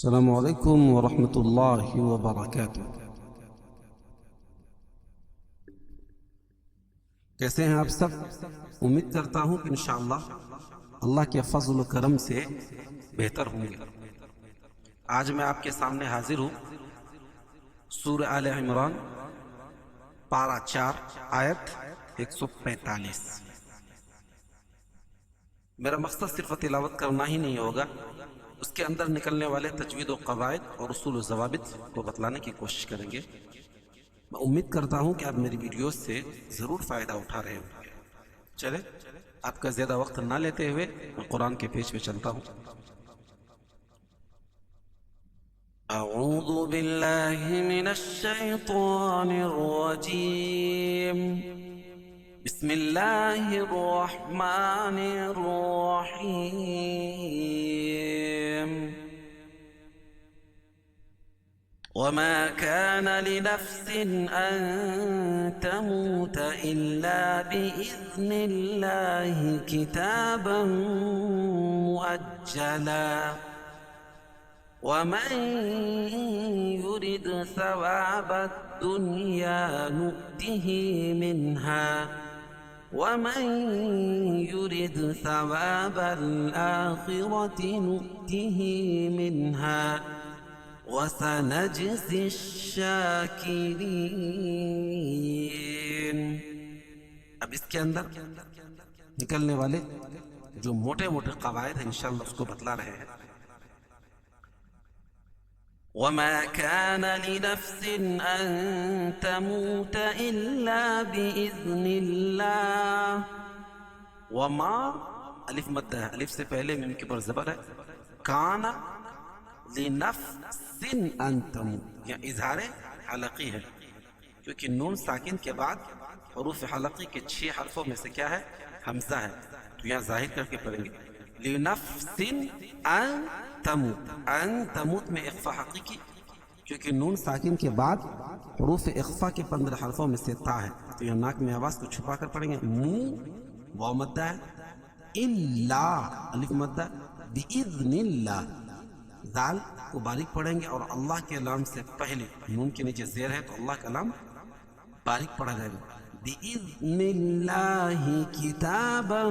السلام علیکم ورحمۃ اللہ وبرکاتہ۔ کیسے ہیں آپ سب؟ امید کرتا ہوں کہ انشاءاللہ اللہ کے فضل و کرم سے بہتر ہوں گے۔ آج میں آپ کے سامنے حاضر ہوں سورہ آل عمران پارہ 4 آیت 145۔ میرا مقصد صرف تلاوت کرنا ہی نہیں ہوگا، اس کے اندر نکلنے والے تجوید و قواعد اور اصول و ضوابط کو بتلانے کی کوشش کریں گے۔ میں امید کرتا ہوں کہ آپ میری ویڈیوز سے ضرور فائدہ اٹھا رہے ہوں گے۔ چلے آپ کا زیادہ وقت نہ لیتے ہوئے میں قرآن کے پیج پہ چلتا ہوں۔ اعوذ باللہ من الشیطان الرجیم، بسم اللہ الرحمن الرحیم۔ وما كان لنفس أن تموت إلا بإذن الله كتابا مؤجلا، ومن يرد ثواب الدنيا نؤته منها، ومن يرد ثواب الآخرة نؤته منها، وَسَنَجْزِي الشَّاكِرِينَ۔ اب اس کے اندر نکلنے والے جو موٹے موٹے قواعد ہیں انشاءاللہ اس کو بتلا رہے ہیں۔ وَمَا كَانَ لِنَفْسٍ أَن تَمُوتَ إِلَّا بِإِذْنِ اللَّهِ۔ وما الف مد ہے، الف سے پہلے میم کے پر زبر ہے۔ کان لنفس ان تموت، یا اظہار حلقی ہے، کیونکہ نون ساکن کے بعد حروف حلقی کے 6 حرفوں میں سے کیا ہے؟ حمزہ ہے، تو یہاں ظاہر کر کے پڑھیں گے لنفس ان تموت۔ ان تموت میں اخفا حقیقی، کیونکہ نون ساکن کے بعد حروف اخفا کے 15 حرفوں میں سے تا ہے، تو یہاں ناک میں آواز کو چھپا کر پڑھیں گے۔ مو واو مدہ ہے، الا الف مدہ، باذن اللہ دال کو باریک پڑھیں گے، اور اللہ کے لام سے پہلے نون کے نیچے زیر ہے تو اللہ کا لام باریک پڑھا جائے گا۔ بِإِذْنِ اللَّهِ كِتَابًا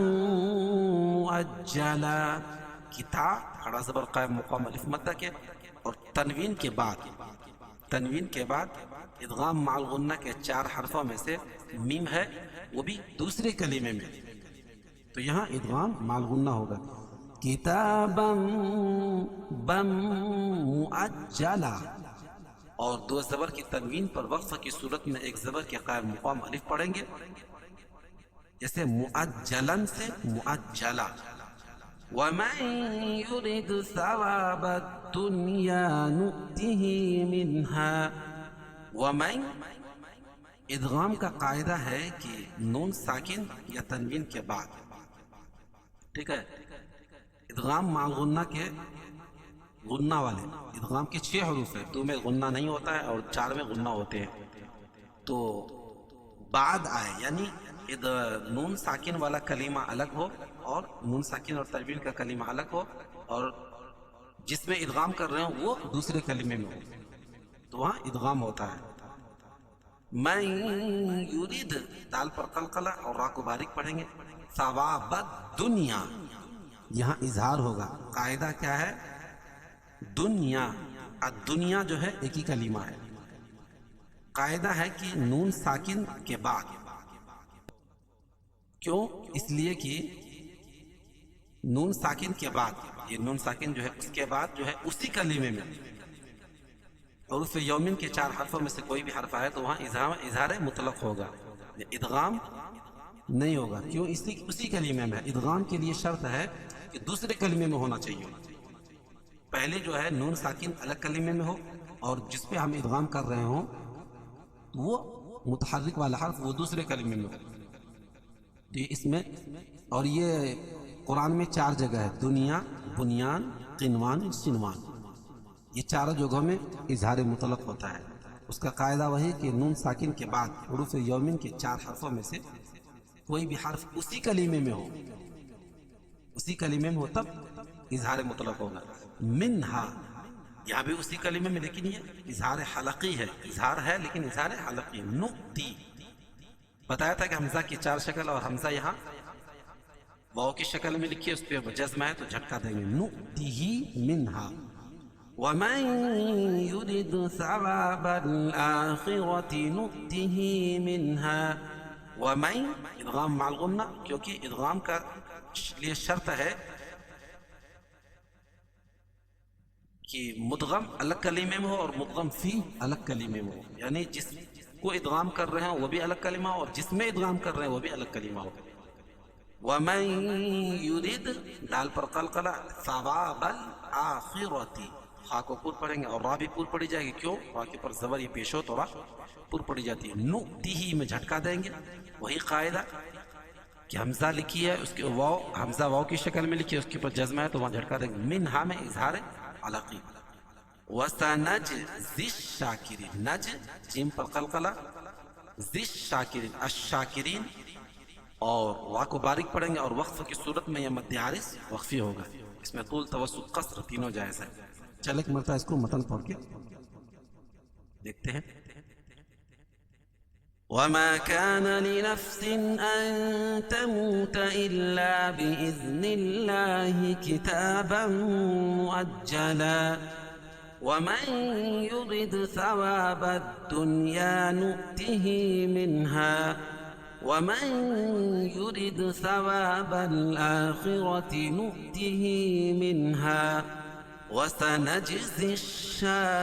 مُؤَجَّلًا، کتاب کھڑا زبر قائم مقام الف مدہ کے، اور تنوین کے بعد ادغام مع الغنہ کے 4 حرفوں میں سے میم ہے، وہ بھی دوسرے کلمے میں، تو یہاں ادغام مع الغنہ ہوگا۔ کتابا بم مؤجلا، اور 2 زبر کی تنوین پر وقف کی صورت میں ایک زبر کے قائم مقام الف پڑھیں گے، جیسے مؤجلن سے مؤجلا۔ ومن يرد ثواب الدنيا نؤته منها، ومن ادغام کا قاعدہ ہے کہ نون ساکن یا تنوین کے بعد، ٹھیک ہے، ادغام مع الغنہ کے غنہ والے ادغام کے 6 حروف ہیں، 2 میں غنہ نہیں ہوتا ہے اور 4 میں غنہ ہوتے ہیں، تو بعد آئے یعنی نون ساکن والا کلمہ الگ ہو اور نون ساکن اور تنوین کا کلمہ الگ ہو، اور جس میں ادغام کر رہے ہوں وہ دوسرے کلمے میں ہو، تو وہاں ادغام ہوتا ہے۔ من یرید دال پر قلقلہ اور را کو باریک پڑھیں گے۔ ثواب الدنیا، یہاں اظہار ہوگا۔ قاعدہ کیا ہے؟ دنیا، الدنیا جو ہے ایک ہی کلمہ ہے۔ قاعدہ ہے کہ نون ساکن کے بعد، کیوں؟ اس لیے کہ نون ساکن کے بعد، یہ نون ساکن جو ہے اس کے بعد جو ہے اسی کلمے میں حروف یومن کے 4 حرفوں میں سے کوئی بھی حرف آئے تو وہاں اظہار مطلق ہوگا، ادغام نہیں ہوگا۔ کیوں؟ اسی کلمے میں ادغام کے لیے شرط ہے کہ دوسرے کلمے میں ہونا چاہیے، پہلے جو ہے نون ساکن الگ کلمے میں ہو، اور جس پہ ہم ادغام کر رہے ہوں وہ متحرک والا حرف وہ دوسرے کلمے میں ہو، تو اس میں، اور یہ قرآن میں 4 جگہ ہے، دنیا، بنیان، قنوان، سنوان، یہ 4 جگہوں میں اظہار مطلق ہوتا ہے۔ اس کا قاعدہ وہی کہ نون ساکن کے بعد حروف یومن کے 4 حرفوں میں سے کوئی بھی حرف اسی کلمے میں ہو، اسی کلمے میں ہو تب اظہار مطلق ہوگا۔ منہا یہاں بھی اسی کلمے میں، لیکن یہ اظہار حلقی ہے، اظہار ہے لیکن اظہار حلقی. نؤتی بتایا تھا کہ حمزہ کی 4 شکل، اور حمزہ یہاں واو کی شکل میں لکھی ہے، اس پہ جزم ہے تو جھٹکا دیں گے. نؤتیہ منہا. ومن يرد ثواب الآخرة نؤته منها. ومن ادغام مع الغنہ، کیونکہ ادغام کا لیے شرط ہے کہ مدغم الگ کلمے میں ہو اور مدغم فی الگ کلمے میں ہو، یعنی جس کو ادغام کر رہے ہیں وہ بھی الگ کلمہ ہو، اور جس میں ادغام کر رہے ہیں وہ بھی الگ کلمہ ہو. ومن يرد دال پر قلقلہ، ثواب الآخرة، خا کو پور پڑھیں گے اور را بھی پور پڑی جائے گی. کیوں؟ را کے پر زبر یہ پیش ہو تو را پور پڑی جاتی ہے. نؤتیہ میں جھٹکا دیں گے. وہی قاعدہ کہ حمزہ لکھی ہے اس کے واو، حمزہ واو کی شکل میں لکھی ہے، اس کے اوپر جزم ہے تو وہاں جھٹکا دیں گے. منہا میں اظہار علاقی. وَسَنَجْزِي الشَّاكِرِينَ، نج جیم پر قلقلہ، ذی الشاکرین الشاکرین، اور وا کو باریک پڑھیں گے اور وقف کی صورت میں یہ مد عارض وقفی ہوگا. اس میں طول توسط قصر تینوں جائز ہے. چل ایک مرتبہ اس کو متن پڑھ کے دیکھتے ہیں. وما كان لنفس أن تموت إلا بإذن الله كتابا مؤجلا. ومن يرد ثواب الدنيا نؤته منها. ومن يرد ثواب الآخرة نؤته منها. وسنجزي الشاكرين.